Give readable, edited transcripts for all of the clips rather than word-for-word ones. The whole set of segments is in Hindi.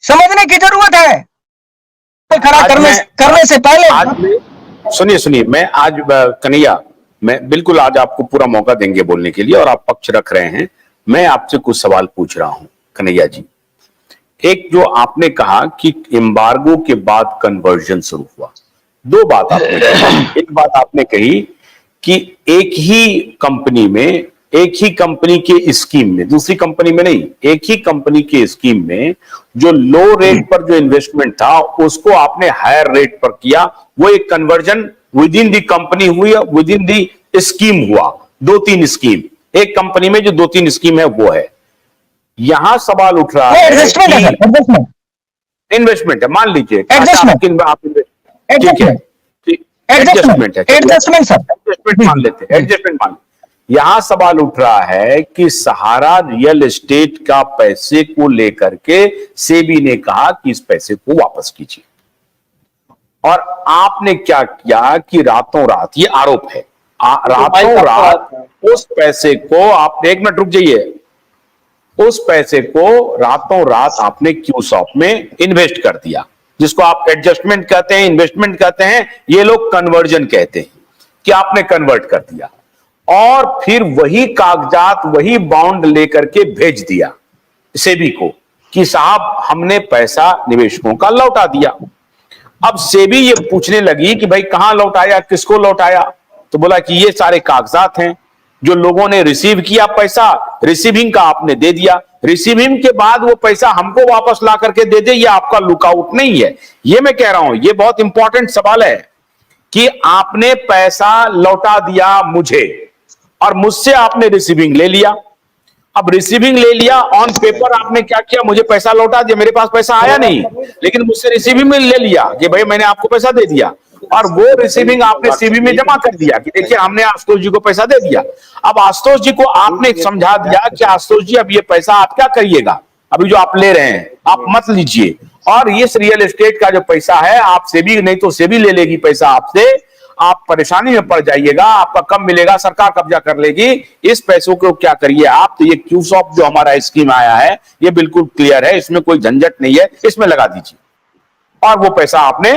समझने की जरूरत है खड़ा करने से पहले। सुनिए सुनिए, मैं आज कन्हैया, मैं बिल्कुल आज आपको पूरा मौका देंगे बोलने के लिए और आप पक्ष रख रहे हैं। मैं आपसे कुछ सवाल पूछ रहा हूं कन्हैया जी। एक जो आपने कहा कि एम्बार्गो के बाद कन्वर्जन शुरू हुआ, दो बात आपने कही। एक बात आपने कही कि एक ही कंपनी में, एक ही कंपनी के स्कीम में, दूसरी कंपनी में नहीं, एक ही कंपनी के स्कीम में जो लो रेट पर जो इन्वेस्टमेंट था उसको आपने हायर रेट पर किया। वो एक conversion with in the company हुई, विद इन दी स्कीम हुआ। दो तीन स्कीम, एक कंपनी में जो दो तीन स्कीम है वो है। यहां सवाल उठ रहा है, इन्वेस्टमेंट है, मान लीजिए एडजस्टमेंट है, एडजस्टमेंट मान लेते हैं, एडजस्टमेंट मान। यहां सवाल उठ रहा है कि सहारा रियल एस्टेट का पैसे को लेकर के सेबी ने कहा कि इस पैसे को वापस कीजिए, और आपने क्या किया कि रातों रात, ये आरोप है, रातों रात उस पैसे को आपने, एक मिनट रुक जाइए, उस पैसे को रातों रात आपने क्यूसॉप में इन्वेस्ट कर दिया, जिसको आप एडजस्टमेंट कहते हैं, इन्वेस्टमेंट कहते हैं, ये लोग कन्वर्जन कहते हैं, कि आपने कन्वर्ट कर दिया और फिर वही कागजात, वही बॉन्ड लेकर के भेज दिया सेबी को कि साहब हमने पैसा निवेशकों का लौटा दिया। अब सेबी ये पूछने लगी कि भाई कहां लौटाया, किसको लौटाया, तो बोला कि ये सारे कागजात हैं, जो लोगों ने रिसीव किया पैसा, रिसीविंग का आपने दे दिया, रिसीविंग के बाद वो पैसा हमको वापस ला करके दे दे, ये आपका लुकआउट नहीं है। ये मैं कह रहा हूं, ये बहुत इंपॉर्टेंट सवाल है कि आपने पैसा लौटा दिया मुझे और मुझसे आपने रिसीविंग ले लिया। अब रिसीविंग ले लिया, ऑन पेपर आपने क्या किया, मुझे पैसा लौटा दिया, मेरे पास पैसा आया नहीं, लेकिन मुझसे रिसीविंग में ले लिया कि भाई मैंने आपको पैसा दे दिया, और वो रिसीविंग आपने सीबी में जमा कर दिया कि देखिए हमने आशुतोष जी को पैसा दे दिया। अब आशुतोष जी को आपने समझा दिया कि आशुतोष जी अब ये पैसा आप क्या करिएगा, अभी जो आप ले रहे हैं आप मत लीजिए, और ये रियल एस्टेट का जो पैसा है आप सेबी, नहीं तो सेबी ले लेगी पैसा आपसे, आप परेशानी में पड़ जाइएगा, आपका कब मिलेगा, सरकार कब्जा कर लेगी, इस पैसों को क्या करिए आप। तो ये क्यूसॉप जो हमारा स्कीम आया है ये बिल्कुल क्लियर है, इसमें कोई झंझट नहीं है, इसमें लगा दीजिए। और वो पैसा आपने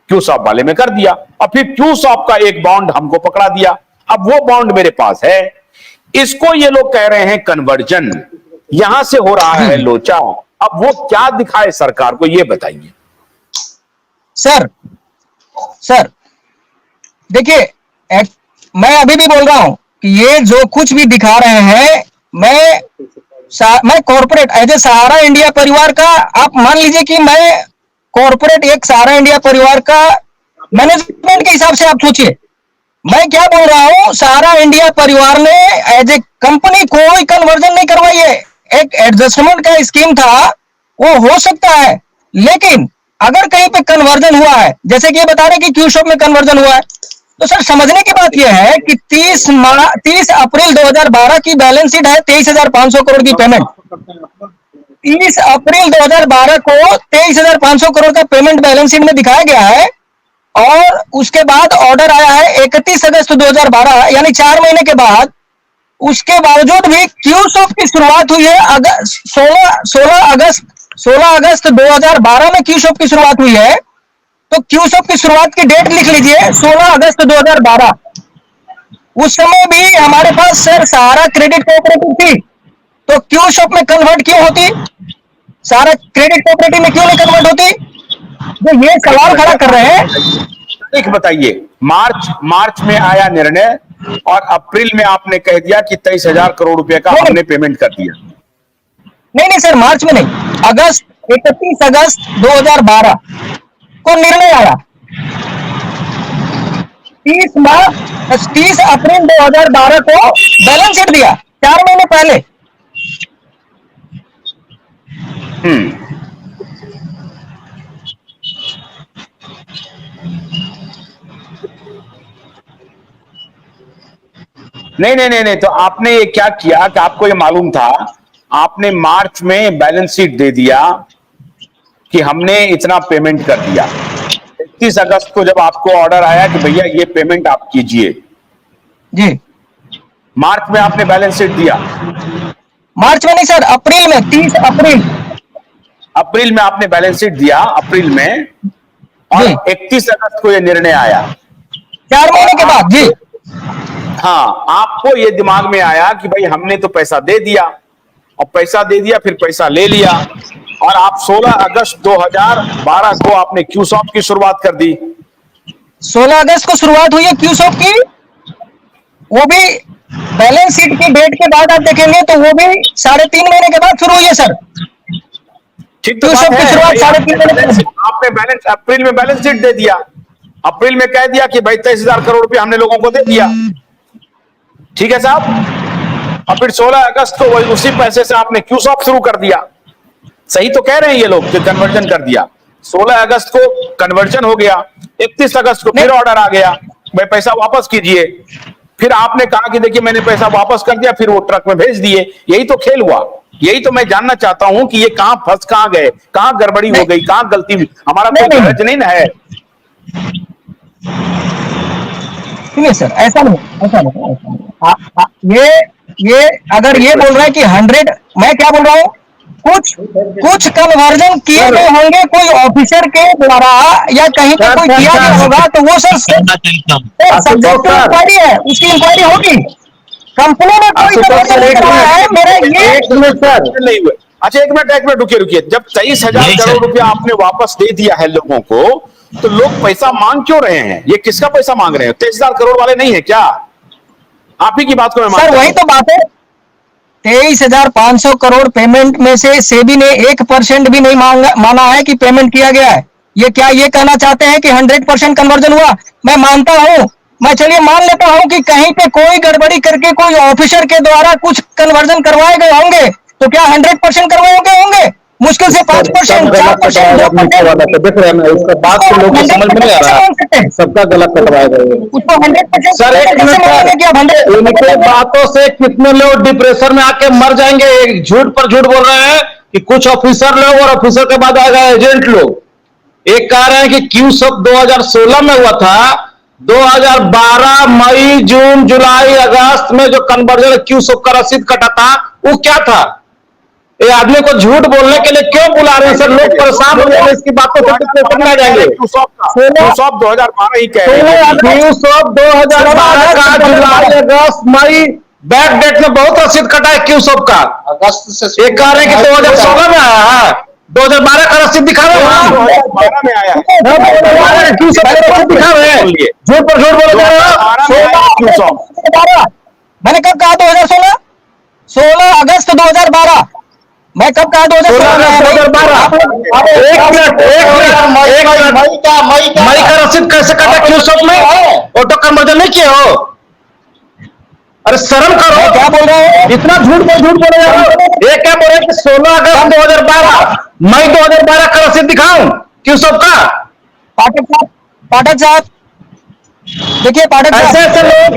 क्यूसॉप वाले में कर दिया, और फिर क्यूसॉप का एक बॉन्ड हमको पकड़ा दिया, अब वो बॉन्ड मेरे पास है। इसको ये लोग कह रहे हैं कन्वर्जन, यहां से हो रहा है लोचा। अब वो क्या दिखाए सरकार को, ये बताइए। सर देखिए, मैं अभी भी बोल रहा हूं कि ये जो कुछ भी दिखा रहे हैं, मैं corporate as a Sahara India Pariwar का, आप मान लीजिए कि मैं कॉर्पोरेट एक सहारा इंडिया परिवार का मैनेजमेंट के हिसाब से आप सोचिए, मैं क्या बोल रहा हूं, सहारा इंडिया परिवार ने एज ए कंपनी कोई कन्वर्जन नहीं करवाई है। एक एडजस्टमेंट का स्कीम था, वो हो सकता है, लेकिन अगर कहीं पे कन्वर्जन हुआ है, जैसे कि ये बता रहे कि क्यूशॉप में कन्वर्जन हुआ है, तो सर समझने की बात यह है कि 30 अप्रैल 2012 की बैलेंस शीट है 23,500 करोड़ की पेमेंट। 30 अप्रैल 2012 को 23,500 करोड़ का पेमेंट बैलेंस शीट में दिखाया गया है, और उसके बाद ऑर्डर आया है 31 अगस्त 2012, यानी 4 महीने के बाद। उसके बावजूद भी क्यूसॉप की शुरुआत हुई है 16 अगस्त 2012 में क्यूसॉप की शुरुआत हुई है। तो क्यूसॉप की शुरुआत की डेट लिख लीजिए, 16 अगस्त 2012। उस समय भी हमारे पास सर सहारा क्रेडिट कोऑपरेटिव थी, तो क्यूसॉप में कन्वर्ट क्यों होती, सहारा क्रेडिट कोऑपरेटिव में क्यों नहीं कन्वर्ट होती? जो ये सवाल खड़ा कर रहे हैं, एक बताइए। मार्च में आया निर्णय और अप्रैल में आपने कह दिया कि 23,000 करोड़ रुपए का हमने पेमेंट कर दिया। नहीं सर, मार्च में नहीं, 31 अगस्त 2012 को निर्णय आया। 30 अप्रैल 2012 को बैलेंस शीट दिया, 4 महीने पहले। नहीं, तो आपने ये क्या किया कि आपको ये मालूम था, आपने मार्च में बैलेंस शीट दे दिया कि हमने इतना पेमेंट कर दिया। 31 अगस्त को जब आपको ऑर्डर आया कि भैया ये पेमेंट आप कीजिए जी, मार्च में आपने बैलेंस शीट दिया। मार्च में नहीं सर, अप्रैल में, 30 अप्रैल। अप्रैल में आपने बैलेंस शीट दिया, अप्रैल में, और जी। 31 अगस्त को यह निर्णय आया। 4 महीने के बाद जी। हाँ, आपको ये दिमाग में आया कि भाई हमने तो पैसा दे दिया, और पैसा दे दिया, फिर पैसा ले लिया, और आप 16 अगस्त 2012 को आपने क्यूसॉफ्ट की शुरुआत कर दी। 16 अगस्त को शुरुआत हुई है क्यूसॉफ्ट की, वो भी बैलेंस शीट की डेट के बाद आप देखेंगे तो वो भी 3.5 महीने के बाद शुरू हुई है सर। ठीक तो तो बात सबकी है, शुरुआत भाई, 3.5 महीने के बाद। आपने बैलेंस अप्रैल में बैलेंस शीट दे दिया, अप्रैल में कह दिया कि भाई 23,000 करोड़ रुपया हमने लोगों को दे दिया, ठीक है साहब। और फिर 16 अगस्त को वही उसी पैसे से आपने क्यूसॉफ्ट शुरू कर दिया। सही तो कह रहे हैं ये लोग कि कन्वर्जन कर दिया। 16 अगस्त को कन्वर्जन हो गया, 31 अगस्त को फिर ऑर्डर आ गया, भाई पैसा वापस कीजिए। फिर आपने कहा कि देखिए मैंने पैसा वापस कर दिया, फिर वो ट्रक में भेज दिए। यही तो खेल हुआ। यही तो मैं जानना चाहता हूं कि ये कहां गए, कहां गड़बड़ी हो गई, कहां गलती हुई। हमारा कोई गरज नहीं ना है। सुनिए सर, ऐसा नहीं, ऐसा नहीं, ऐसा नहीं। ये अगर ये बोल रहा है कि 100, मैं क्या बोल रहा हूँ, कुछ कन्वर्जन किए गए होंगे कोई ऑफिसर के द्वारा या कहीं पे कोई किया गया होगा, तो वो सर सब्जेक्ट टू इंक्वायरी है, उसकी इंक्वायरी होगी। कंपनी ने कोई कन्वर्जन नहीं करवाया है, मेरा ये नहीं हुए। अच्छा, एक मिनट रुकिए। जब 23,000 करोड़ रुपया आपने वापस दे दिया है लोगों को, तो लोग पैसा मांग क्यों रहे हैं? ये किसका पैसा मांग रहे हैं? 23,000 करोड़ वाले नहीं है क्या? आप ही की बात को मैं सर वही तो बात है। 23,500 करोड़ पेमेंट में से सेबी ने 1% भी नहीं माना है कि पेमेंट किया गया है। ये क्या ये कहना चाहते हैं कि 100% कन्वर्जन हुआ? मैं मानता हूं, मैं चलिए मान लेता हूं कि कहीं पे कोई गड़बड़ी करके कोई ऑफिसर के द्वारा कुछ कन्वर्जन करवाए गए होंगे, तो क्या 100% करवाए गए होंगे? मुश्किल से 5%, 4%, 2%। देख रहे हैं ना, इसका बात से लोग को समझ में नहीं आ रहा, सबका गलत कटवाया गया। उसको 100% सर एक मिनट, उनके बातों से कितने लोग डिप्रेशन में आके मर जाएंगे। एक झूठ पर झूठ बोल रहे हैं कि कुछ ऑफिसर लोग और ऑफिसर के बाद आएगा एजेंट लोग। एक कह रहे हैं कि क्यूसॉफ्ट 2016 में हुआ था, 2012 मई जून जुलाई अगस्त में जो कन्वर्जन क्यूसॉफ्ट का रसीद कटा था वो क्या था? ये आदमी को झूठ बोलने के लिए क्यों बुला रहे हैं सर? लोग परेशान हो जाएंगे इसकी बातों से, डिप्रेशन में आ जाएंगे। क्यूसॉफ्ट 2012 ही कह रहे हैं। क्यूसॉफ्ट 2012 का जुलाई अगस्त मई बैक डेट में बहुत रसीद कटा है क्यूसॉफ्ट का। अगस्त से एक कह रहे हैं कि 2016 में आया है, 2012 का रसीद दिखा रहे हैं, 2012 में आया है। क्यूसॉफ्ट का रसीद दिखा रहे हैं। झूठ पर झूठ बोल रहे हैं। मैंने कब कहा 2016? 16 अगस्त 2012। मैं कब कहा 2012? मई का रसीद कैसे कटा क्यूसॉफ्ट में? ऑटो कन्वर्जन नहीं किए हो? अरे शर्म करो, क्या बोल रहे हो? इतना झूठ बोल रहे हो। एक क्या बोल रहे हैं कि 16 अगस्त 2012 मई 2012 का रसीद दिखाऊं क्यूसॉफ्ट का? पाठक साहब देखिए, पाठक साहब ऐसे लोग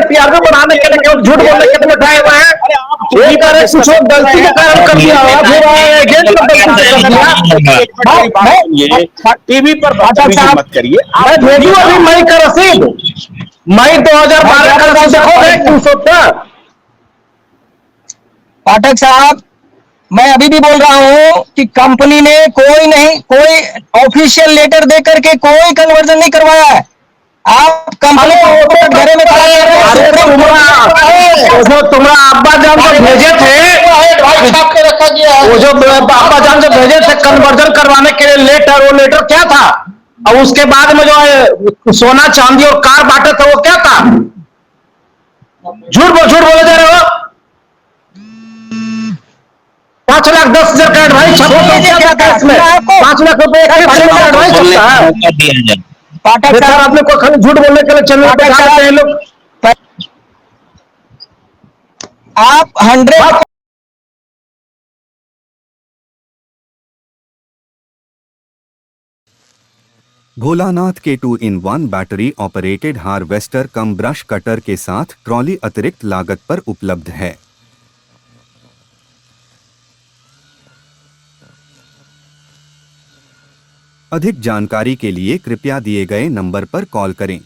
टीआरपी बनाने के लिए झूठ बोलने के लिए बैठाए हुए हैं। एक कह रहे कुछ गलती के कारण कर दिया, एजेंट को गलती से कर दिया। टीवी पर मत करिए। मैं भेजू अभी मई का रसीद, मई 2012 का रसीद देखोगे क्यूसॉफ्ट का? पाठक साहब, मैं अभी भी बोल रहा हूं कि कंपनी ने कोई ऑफिशियल लेटर दे करके कोई कन्वर्जन नहीं करवाया है। आप कंपनी को घरे में खड़ा कर रहे हैं। जो तुम्हारा अब्बा जान जो भेजे थे, छाप के रखा गया है। वो जो अब्बा जान जो भेजे थे कन्वर्जन करवाने के लिए लेटर, वो लेटर क्या था? और उसके बाद में जो है सोना चांदी और कार बांटे थे वो क्या था? झूठ बोले जा रहे हो। 5,10,000 का एडवाइस छपो तो क्या था इसमें? 5 लाख रुपए एडवाइस छपता है। पाठक सर साहब, आपने को खाली झूठ बोलने के लिए चैनल पे खा लेते हैं लोग। आप 100 भोलानाथ के 2-in-1 बैटरी ऑपरेटेड हार्वेस्टर कम ब्रश कटर के साथ ट्रॉली अतिरिक्त लागत पर उपलब्ध है। अधिक जानकारी के लिए कृपया दिए गए नंबर पर कॉल करें।